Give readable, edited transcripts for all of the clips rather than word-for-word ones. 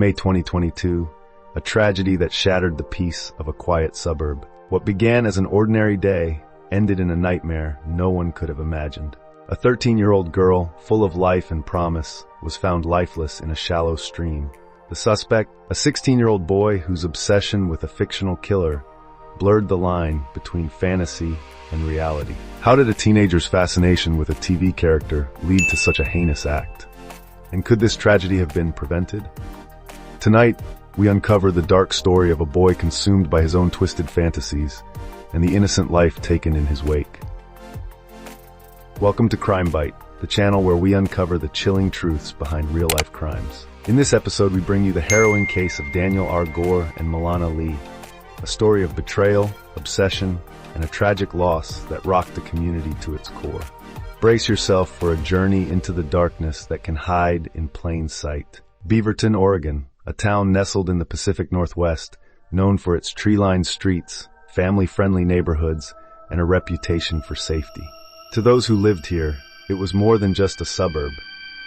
May 2022, a tragedy that shattered the peace of a quiet suburb. What began as an ordinary day ended in a nightmare no one could have imagined. A 13-year-old girl, full of life and promise, was found lifeless in a shallow stream. The suspect, a 16-year-old boy whose obsession with a fictional killer blurred the line between fantasy and reality. How did a teenager's fascination with a TV character lead to such a heinous act? And could this tragedy have been prevented? Tonight, we uncover the dark story of a boy consumed by his own twisted fantasies and the innocent life taken in his wake. Welcome to CrimeByte, the channel where we uncover the chilling truths behind real-life crimes. In this episode, we bring you the harrowing case of Daniel R. Gore and Milana Lee, a story of betrayal, obsession, and a tragic loss that rocked the community to its core. Brace yourself for a journey into the darkness that can hide in plain sight. Beaverton, Oregon, a town nestled in the Pacific Northwest, known for its tree-lined streets, family-friendly neighborhoods, and a reputation for safety. To those who lived here, it was more than just a suburb.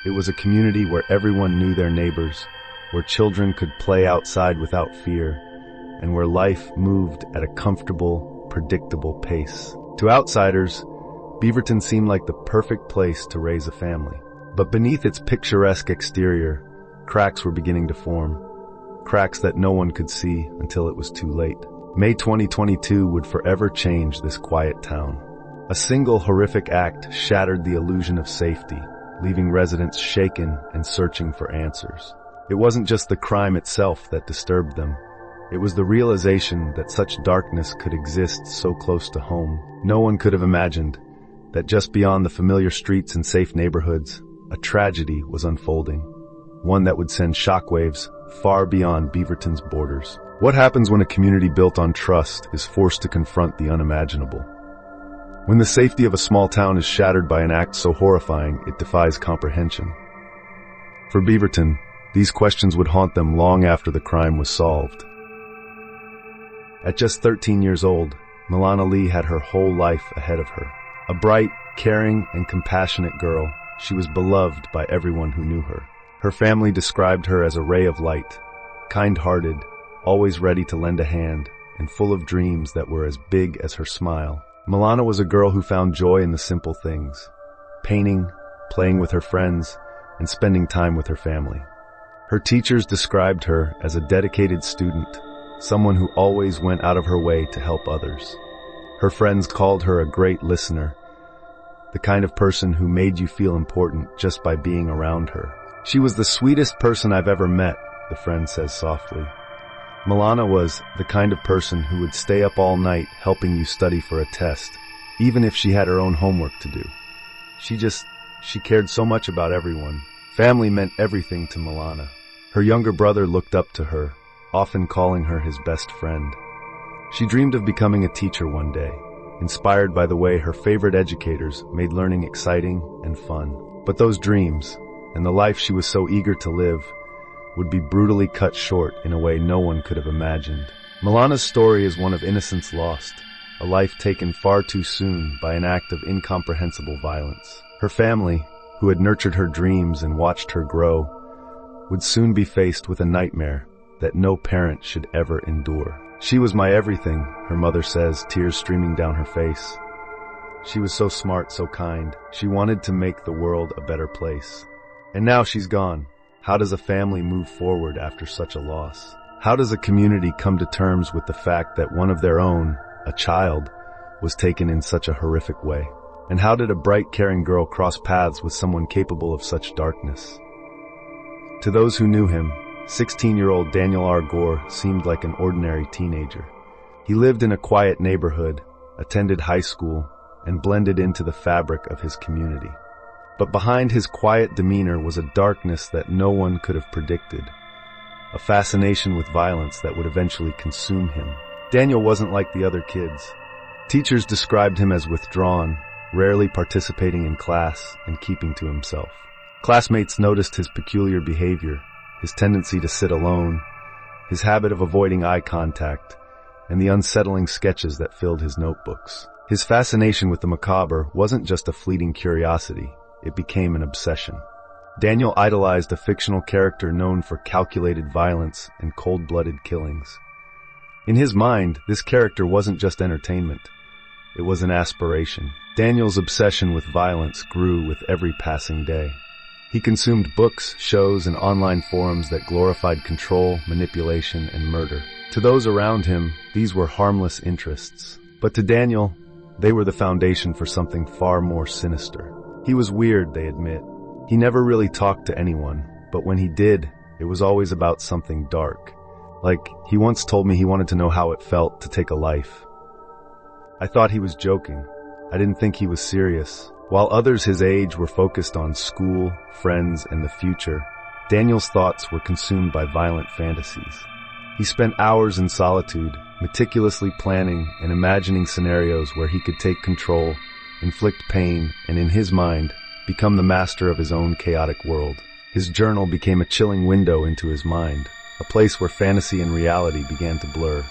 It was a community where everyone knew their neighbors, where children could play outside without fear, and where life moved at a comfortable, predictable pace. To outsiders, Beaverton seemed like the perfect place to raise a family. But beneath its picturesque exterior, cracks were beginning to form. Cracks that no one could see until it was too late. May 2022 would forever change this quiet town. A single horrific act shattered the illusion of safety, leaving residents shaken and searching for answers. It wasn't just the crime itself that disturbed them. It was the realization that such darkness could exist so close to home. No one could have imagined that just beyond the familiar streets and safe neighborhoods, a tragedy was unfolding. One that would send shockwaves far beyond Beaverton's borders. What happens when a community built on trust is forced to confront the unimaginable? When the safety of a small town is shattered by an act so horrifying, it defies comprehension. For Beaverton, these questions would haunt them long after the crime was solved. At just 13 years old, Milana Lee had her whole life ahead of her. A bright, caring, and compassionate girl, she was beloved by everyone who knew her. Her family described her as a ray of light, kind-hearted, always ready to lend a hand, and full of dreams that were as big as her smile. Milana was a girl who found joy in the simple things: painting, playing with her friends, and spending time with her family. Her teachers described her as a dedicated student, someone who always went out of her way to help others. Her friends called her a great listener, the kind of person who made you feel important just by being around her. She was the sweetest person I've ever met, the friend says softly. Milana was the kind of person who would stay up all night helping you study for a test, even if she had her own homework to do. She cared so much about everyone. Family meant everything to Milana. Her younger brother looked up to her, often calling her his best friend. She dreamed of becoming a teacher one day, inspired by the way her favorite educators made learning exciting and fun. But those dreams, and the life she was so eager to live, would be brutally cut short in a way no one could have imagined. Milana's story is one of innocence lost, a life taken far too soon by an act of incomprehensible violence. Her family, who had nurtured her dreams and watched her grow, would soon be faced with a nightmare that no parent should ever endure. She was my everything, her mother says, tears streaming down her face. She was so smart, so kind. She wanted to make the world a better place. And now she's gone. How does a family move forward after such a loss? How does a community come to terms with the fact that one of their own, a child, was taken in such a horrific way? And how did a bright, caring girl cross paths with someone capable of such darkness? To those who knew him, 16-year-old Daniel R. Gore seemed like an ordinary teenager. He lived in a quiet neighborhood, attended high school, and blended into the fabric of his community. But behind his quiet demeanor was a darkness that no one could have predicted, a fascination with violence that would eventually consume him. Daniel wasn't like the other kids. Teachers described him as withdrawn, rarely participating in class and keeping to himself. Classmates noticed his peculiar behavior, his tendency to sit alone, his habit of avoiding eye contact, and the unsettling sketches that filled his notebooks. His fascination with the macabre wasn't just a fleeting curiosity. It became an obsession. Daniel idolized a fictional character known for calculated violence and cold-blooded killings. In his mind, this character wasn't just entertainment. It was an aspiration. Daniel's obsession with violence grew with every passing day. He consumed books, shows, and online forums that glorified control, manipulation, and murder. To those around him, these were harmless interests. But to Daniel, they were the foundation for something far more sinister. He was weird, they admit. He never really talked to anyone, but when he did, it was always about something dark. Like, he once told me he wanted to know how it felt to take a life. I thought he was joking. I didn't think he was serious. While others his age were focused on school, friends, and the future, Daniel's thoughts were consumed by violent fantasies. He spent hours in solitude, meticulously planning and imagining scenarios where he could take control, inflict pain, and in his mind, become the master of his own chaotic world. His journal became a chilling window into his mind, a place where fantasy and reality began to blur.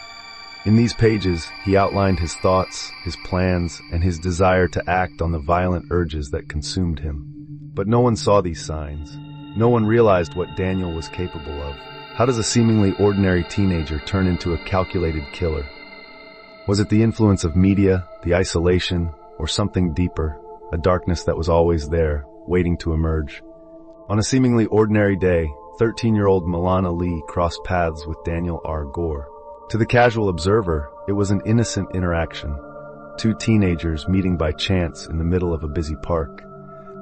In these pages, he outlined his thoughts, his plans, and his desire to act on the violent urges that consumed him. But no one saw these signs. No one realized what Daniel was capable of. How does a seemingly ordinary teenager turn into a calculated killer? Was it the influence of media, the isolation, or something deeper, a darkness that was always there, waiting to emerge? On a seemingly ordinary day, 13-year-old Milana Lee crossed paths with Daniel R. Gore. To the casual observer, it was an innocent interaction, two teenagers meeting by chance in the middle of a busy park.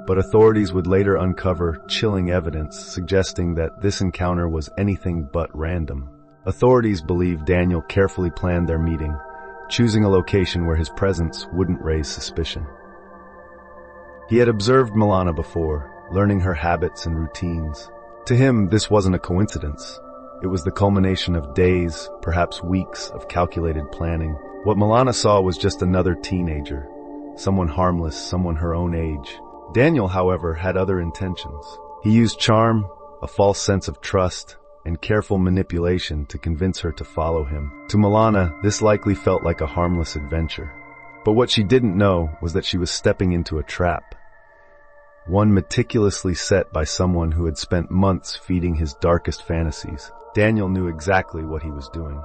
But authorities would later uncover chilling evidence suggesting that this encounter was anything but random. Authorities believe Daniel carefully planned their meeting, choosing a location where his presence wouldn't raise suspicion. He had observed Milana before, learning her habits and routines. To him, this wasn't a coincidence. It was the culmination of days, perhaps weeks, of calculated planning. What Milana saw was just another teenager, someone harmless, someone her own age. Daniel, however, had other intentions. He used charm, a false sense of trust, and careful manipulation to convince her to follow him. To Milana, this likely felt like a harmless adventure. But what she didn't know was that she was stepping into a trap. One meticulously set by someone who had spent months feeding his darkest fantasies. Daniel knew exactly what he was doing.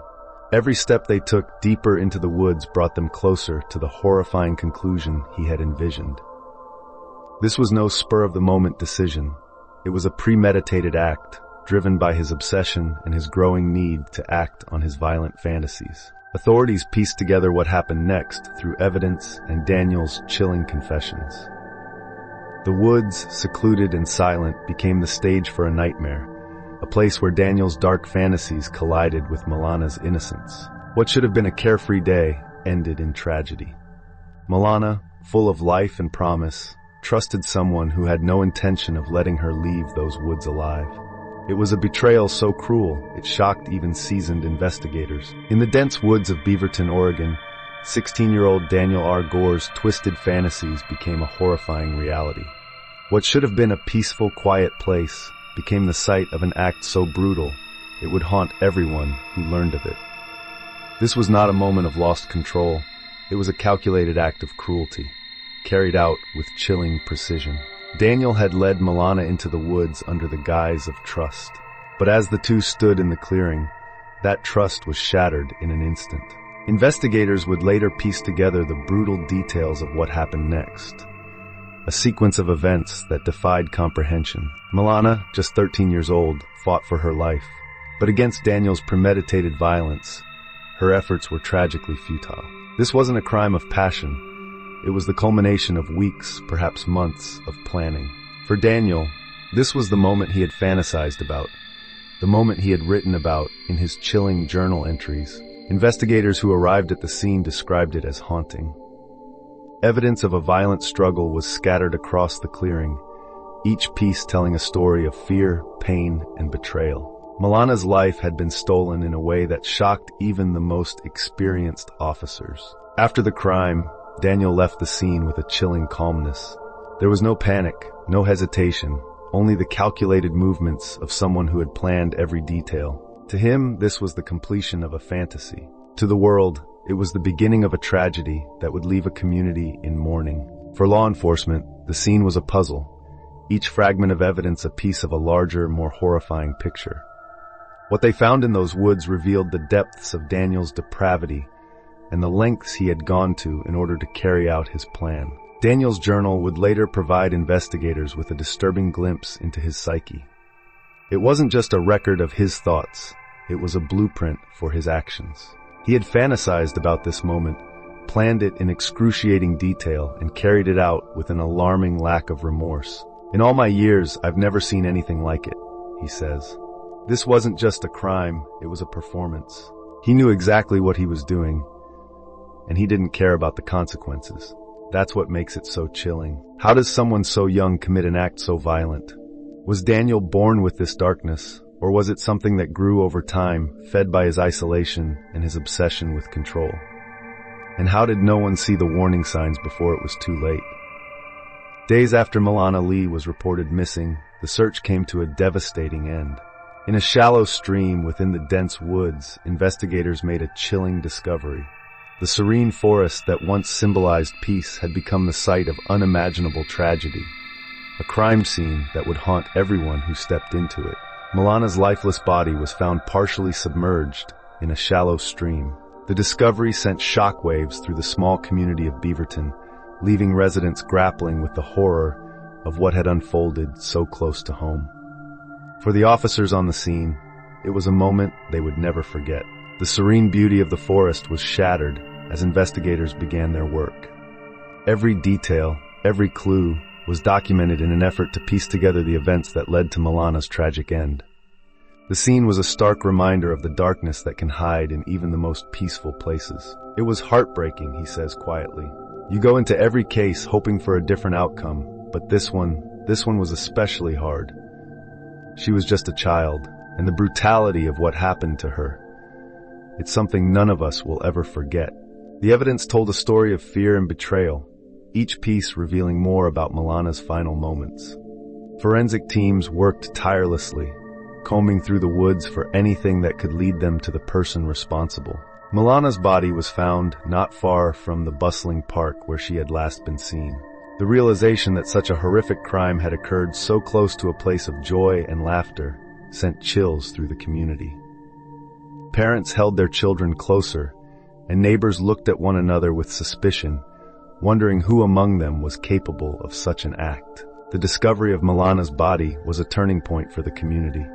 Every step they took deeper into the woods brought them closer to the horrifying conclusion he had envisioned. This was no spur-of-the-moment decision. It was a premeditated act, driven by his obsession and his growing need to act on his violent fantasies. Authorities pieced together what happened next through evidence and Daniel's chilling confessions. The woods, secluded and silent, became the stage for a nightmare, a place where Daniel's dark fantasies collided with Milana's innocence. What should have been a carefree day ended in tragedy. Milana, full of life and promise, trusted someone who had no intention of letting her leave those woods alive. It was a betrayal so cruel, it shocked even seasoned investigators. In the dense woods of Beaverton, Oregon, 16-year-old Daniel R. Gore's twisted fantasies became a horrifying reality. What should have been a peaceful, quiet place became the site of an act so brutal, it would haunt everyone who learned of it. This was not a moment of lost control. It was a calculated act of cruelty, carried out with chilling precision. Daniel had led Milana into the woods under the guise of trust. But as the two stood in the clearing, that trust was shattered in an instant. Investigators would later piece together the brutal details of what happened next. A sequence of events that defied comprehension. Milana, just 13 years old, fought for her life. But against Daniel's premeditated violence, her efforts were tragically futile. This wasn't a crime of passion. It was the culmination of weeks, perhaps months, of planning. For Daniel, this was the moment he had fantasized about, the moment he had written about in his chilling journal entries. Investigators who arrived at the scene described it as haunting. Evidence of a violent struggle was scattered across the clearing, each piece telling a story of fear, pain, and betrayal. Milana's life had been stolen in a way that shocked even the most experienced officers. After the crime, Daniel left the scene with a chilling calmness. There was no panic, no hesitation, only the calculated movements of someone who had planned every detail. To him, this was the completion of a fantasy. To the world, it was the beginning of a tragedy that would leave a community in mourning. For law enforcement, the scene was a puzzle. each fragment of evidence a piece of a larger, more horrifying picture. What they found in those woods revealed the depths of Daniel's depravity and the lengths he had gone to in order to carry out his plan. Daniel's journal would later provide investigators with a disturbing glimpse into his psyche. It wasn't just a record of his thoughts, it was a blueprint for his actions. He had fantasized about this moment, planned it in excruciating detail, and carried it out with an alarming lack of remorse. "In all my years, I've never seen anything like it," he says. This wasn't just a crime, it was a performance. He knew exactly what he was doing, and he didn't care about the consequences. That's what makes it so chilling. How does someone so young commit an act so violent? Was Daniel born with this darkness, or was it something that grew over time, fed by his isolation and his obsession with control? And how did no one see the warning signs before it was too late? Days after Milana Lee was reported missing, the search came to a devastating end. In a shallow stream within the dense woods, investigators made a chilling discovery. The serene forest that once symbolized peace had become the site of unimaginable tragedy, a crime scene that would haunt everyone who stepped into it. Milana's lifeless body was found partially submerged in a shallow stream. The discovery sent shockwaves through the small community of Beaverton, leaving residents grappling with the horror of what had unfolded so close to home. For the officers on the scene, it was a moment they would never forget. The serene beauty of the forest was shattered as investigators began their work. Every detail, every clue, was documented in an effort to piece together the events that led to Milana's tragic end. The scene was a stark reminder of the darkness that can hide in even the most peaceful places. "It was heartbreaking," he says quietly. "You go into every case hoping for a different outcome, but this one was especially hard. She was just a child, and the brutality of what happened to her, it's something none of us will ever forget." The evidence told a story of fear and betrayal, each piece revealing more about Milana's final moments. Forensic teams worked tirelessly, combing through the woods for anything that could lead them to the person responsible. Milana's body was found not far from the bustling park where she had last been seen. The realization that such a horrific crime had occurred so close to a place of joy and laughter sent chills through the community. Parents held their children closer, and neighbors looked at one another with suspicion, wondering who among them was capable of such an act. The discovery of Milana's body was a turning point for the community.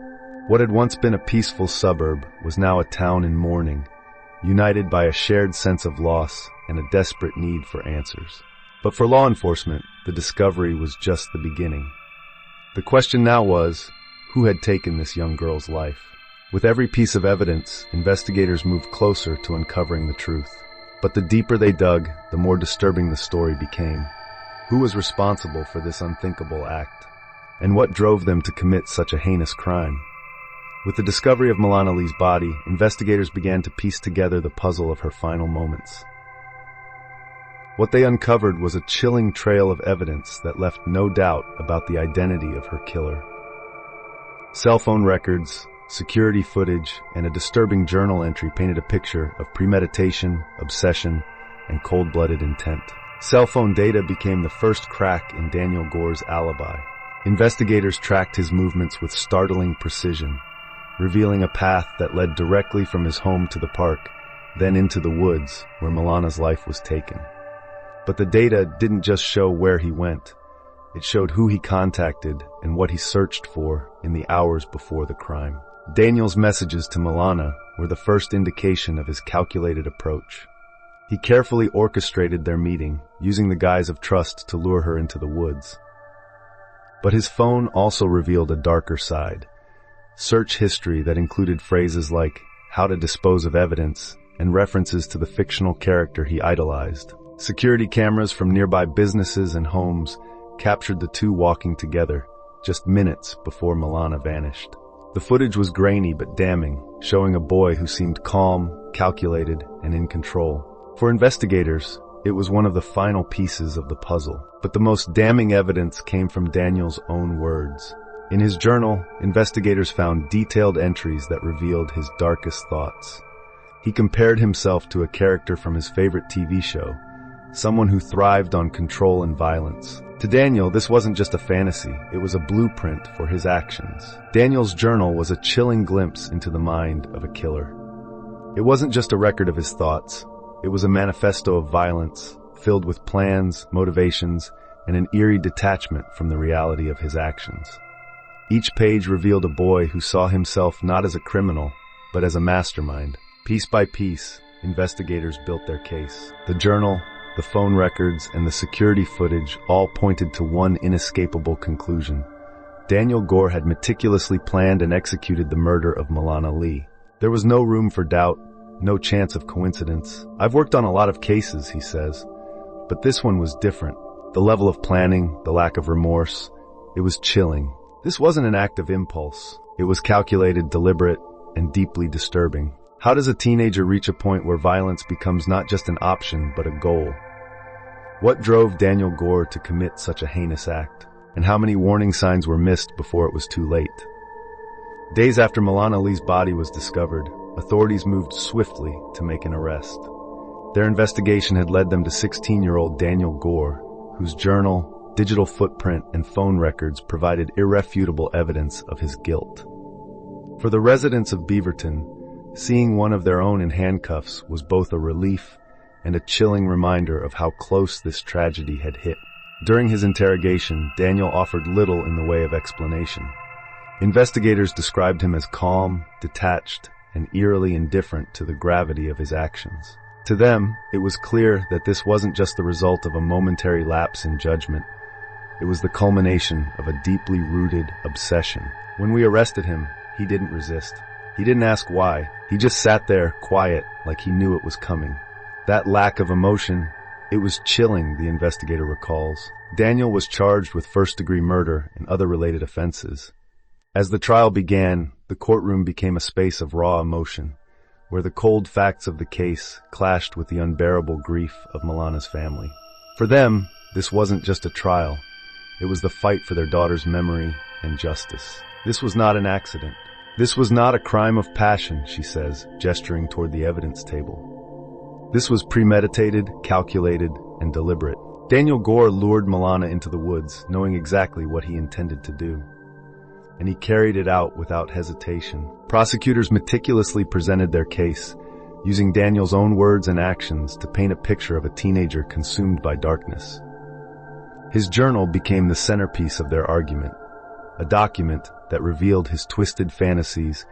What had once been a peaceful suburb was now a town in mourning, united by a shared sense of loss and a desperate need for answers. But for law enforcement, the discovery was just the beginning. The question now was, who had taken this young girl's life? With every piece of evidence, investigators moved closer to uncovering the truth. But the deeper they dug, the more disturbing the story became. Who was responsible for this unthinkable act? And what drove them to commit such a heinous crime? With the discovery of Milana Lee's body, investigators began to piece together the puzzle of her final moments. What they uncovered was a chilling trail of evidence that left no doubt about the identity of her killer. Cell phone records, security footage, and a disturbing journal entry painted a picture of premeditation, obsession, and cold-blooded intent. Cell phone data became the first crack in Daniel Gore's alibi. Investigators tracked his movements with startling precision, revealing a path that led directly from his home to the park, then into the woods where Milana's life was taken. But the data didn't just show where he went. It showed who he contacted and what he searched for in the hours before the crime. Daniel's messages to Milana were the first indication of his calculated approach. He carefully orchestrated their meeting, using the guise of trust to lure her into the woods. But his phone also revealed a darker side. Search history that included phrases like how to dispose of evidence and references to the fictional character he idolized. Security cameras from nearby businesses and homes captured the two walking together just minutes before Milana vanished. The footage was grainy but damning, showing a boy who seemed calm, calculated, and in control. For investigators, it was one of the final pieces of the puzzle. But the most damning evidence came from Daniel's own words. In his journal, investigators found detailed entries that revealed his darkest thoughts. He compared himself to a character from his favorite TV show, someone who thrived on control and violence. To Daniel, this wasn't just a fantasy, it was a blueprint for his actions. Daniel's journal was a chilling glimpse into the mind of a killer. It wasn't just a record of his thoughts, it was a manifesto of violence, filled with plans, motivations, and an eerie detachment from the reality of his actions. Each page revealed a boy who saw himself not as a criminal, but as a mastermind. Piece by piece, investigators built their case. The journal, the phone records, and the security footage all pointed to one inescapable conclusion. Daniel Gore had meticulously planned and executed the murder of Milana Lee. There was no room for doubt, no chance of coincidence. I've worked on a lot of cases, he says, but this one was different. The level of planning, the lack of remorse, it was chilling. This wasn't an act of impulse. It was calculated, deliberate, and deeply disturbing. How does a teenager reach a point where violence becomes not just an option, but a goal? What drove Daniel Gore to commit such a heinous act? And how many warning signs were missed before it was too late? Days after Milana Lee's body was discovered, authorities moved swiftly to make an arrest. Their investigation had led them to 16-year-old Daniel Gore, whose journal, digital footprint, and phone records provided irrefutable evidence of his guilt. For the residents of Beaverton, seeing one of their own in handcuffs was both a relief and a chilling reminder of how close this tragedy had hit. During his interrogation, Daniel offered little in the way of explanation. Investigators described him as calm, detached, and eerily indifferent to the gravity of his actions. To them, it was clear that this wasn't just the result of a momentary lapse in judgment. It was the culmination of a deeply rooted obsession. When we arrested him, he didn't resist. He didn't ask why. He just sat there, quiet, like he knew it was coming. That lack of emotion, it was chilling, the investigator recalls. Daniel was charged with first-degree murder and other related offenses. As the trial began, the courtroom became a space of raw emotion, where the cold facts of the case clashed with the unbearable grief of Milana's family. For them, this wasn't just a trial. It was the fight for their daughter's memory and justice. This was not an accident. This was not a crime of passion, she says, gesturing toward the evidence table. This was premeditated, calculated, and deliberate. Daniel Gore lured Milana into the woods, knowing exactly what he intended to do. And he carried it out without hesitation. Prosecutors meticulously presented their case, using Daniel's own words and actions to paint a picture of a teenager consumed by darkness. His journal became the centerpiece of their argument, a document that revealed his twisted fantasies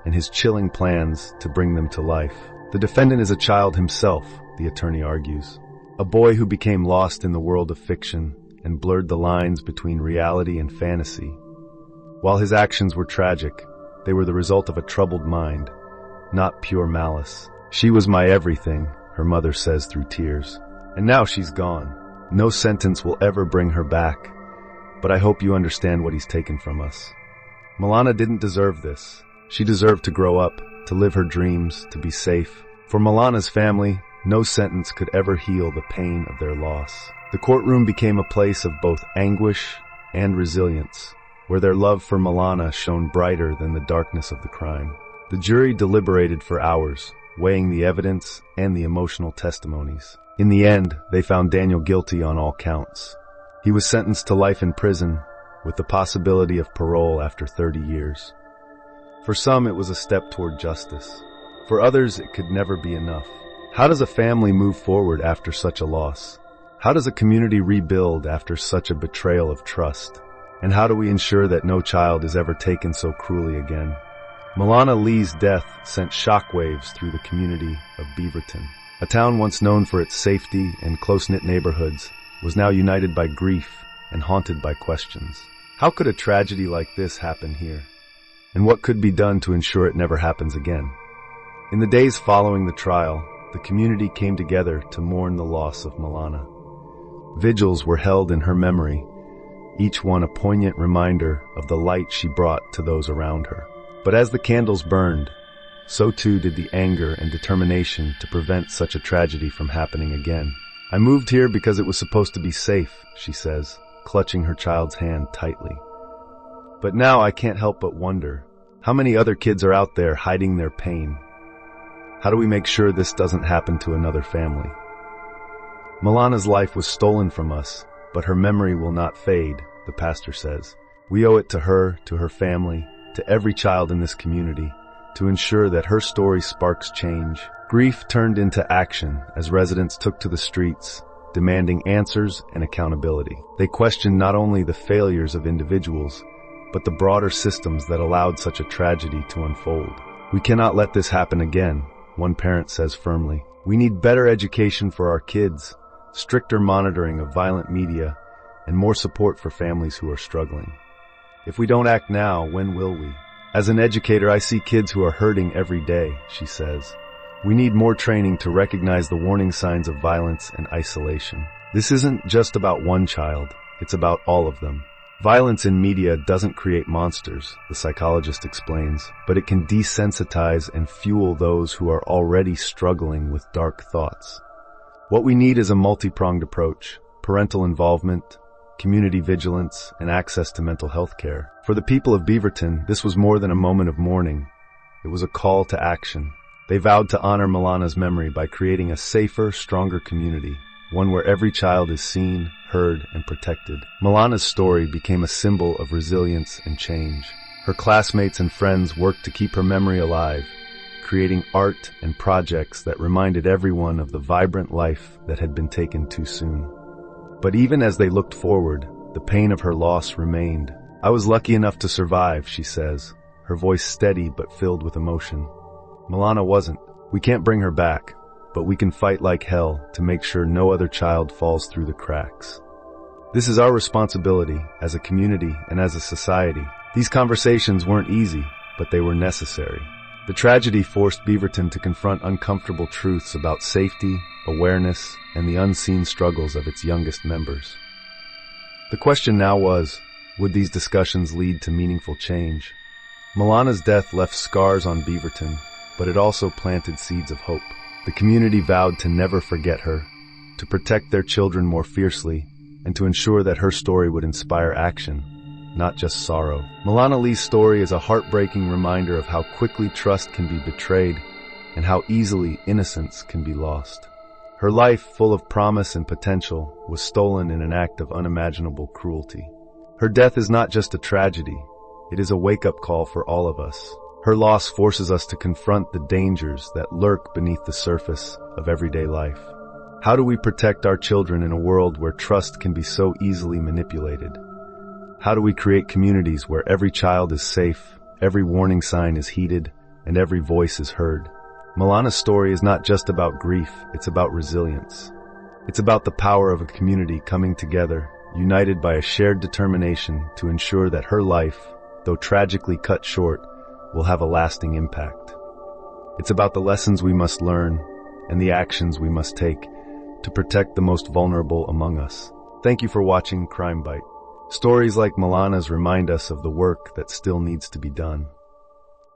and his chilling plans to bring them to life. The defendant is a child himself, the attorney argues, a boy who became lost in the world of fiction and blurred the lines between reality and fantasy. While his actions were tragic, they were the result of a troubled mind, not pure malice. She was my everything, her mother says through tears. And now she's gone. No sentence will ever bring her back, but I hope you understand what he's taken from us. Milana didn't deserve this. She deserved to grow up, to live her dreams, to be safe. For Milana's family, no sentence could ever heal the pain of their loss. The courtroom became a place of both anguish and resilience, where their love for Milana shone brighter than the darkness of the crime. The jury deliberated for hours, weighing the evidence and the emotional testimonies. In the end, they found Daniel guilty on all counts. He was sentenced to life in prison, with the possibility of parole after 30 years. For some, it was a step toward justice. For others, it could never be enough. How does a family move forward after such a loss? How does a community rebuild after such a betrayal of trust? And how do we ensure that no child is ever taken so cruelly again? Milana Lee's death sent shockwaves through the community of Beaverton. A town once known for its safety and close-knit neighborhoods was now united by grief and haunted by questions. How could a tragedy like this happen here? And what could be done to ensure it never happens again? In the days following the trial, the community came together to mourn the loss of Milana. Vigils were held in her memory, each one a poignant reminder of the light she brought to those around her. But as the candles burned, so too did the anger and determination to prevent such a tragedy from happening again. I moved here because it was supposed to be safe, she says, clutching her child's hand tightly. But now I can't help but wonder, how many other kids are out there hiding their pain? How do we make sure this doesn't happen to another family? Milana's life was stolen from us, but her memory will not fade, the pastor says. We owe it to her family, to every child in this community, to ensure that her story sparks change. Grief turned into action as residents took to the streets, demanding answers and accountability. They questioned not only the failures of individuals, but the broader systems that allowed such a tragedy to unfold. We cannot let this happen again, one parent says firmly. We need better education for our kids, stricter monitoring of violent media, and more support for families who are struggling. If we don't act now, when will we? As an educator, I see kids who are hurting every day, she says. We need more training to recognize the warning signs of violence and isolation. This isn't just about one child, it's about all of them. Violence in media doesn't create monsters, the psychologist explains, but it can desensitize and fuel those who are already struggling with dark thoughts. What we need is a multi-pronged approach: parental involvement, community vigilance, and access to mental health care. For the people of Beaverton, this was more than a moment of mourning. It was a call to action. They vowed to honor Milana's memory by creating a safer, stronger community, one where every child is seen, heard, and protected. Milana's story became a symbol of resilience and change. Her classmates and friends worked to keep her memory alive, creating art and projects that reminded everyone of the vibrant life that had been taken too soon. But even as they looked forward, the pain of her loss remained. I was lucky enough to survive, she says, her voice steady but filled with emotion. Milana wasn't. We can't bring her back, but we can fight like hell to make sure no other child falls through the cracks. This is our responsibility as a community and as a society. These conversations weren't easy, but they were necessary. The tragedy forced Beaverton to confront uncomfortable truths about safety, awareness, and the unseen struggles of its youngest members. The question now was, would these discussions lead to meaningful change? Milana's death left scars on Beaverton, but it also planted seeds of hope. The community vowed to never forget her, to protect their children more fiercely, and to ensure that her story would inspire action, not just sorrow. Milana Lee's story is a heartbreaking reminder of how quickly trust can be betrayed and how easily innocence can be lost. Her life, full of promise and potential, was stolen in an act of unimaginable cruelty. Her death is not just a tragedy, it is a wake-up call for all of us. Her loss forces us to confront the dangers that lurk beneath the surface of everyday life. How do we protect our children in a world where trust can be so easily manipulated? How do we create communities where every child is safe, every warning sign is heeded, and every voice is heard? Milana's story is not just about grief, it's about resilience. It's about the power of a community coming together, united by a shared determination to ensure that her life, though tragically cut short, will have a lasting impact. It's about the lessons we must learn and the actions we must take to protect the most vulnerable among us. Thank you for watching CrimeByte. Stories like Milana's remind us of the work that still needs to be done.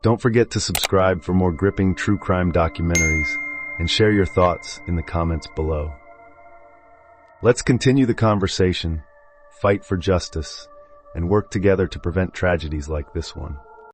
Don't forget to subscribe for more gripping true crime documentaries and share your thoughts in the comments below. Let's continue the conversation, fight for justice, and work together to prevent tragedies like this one.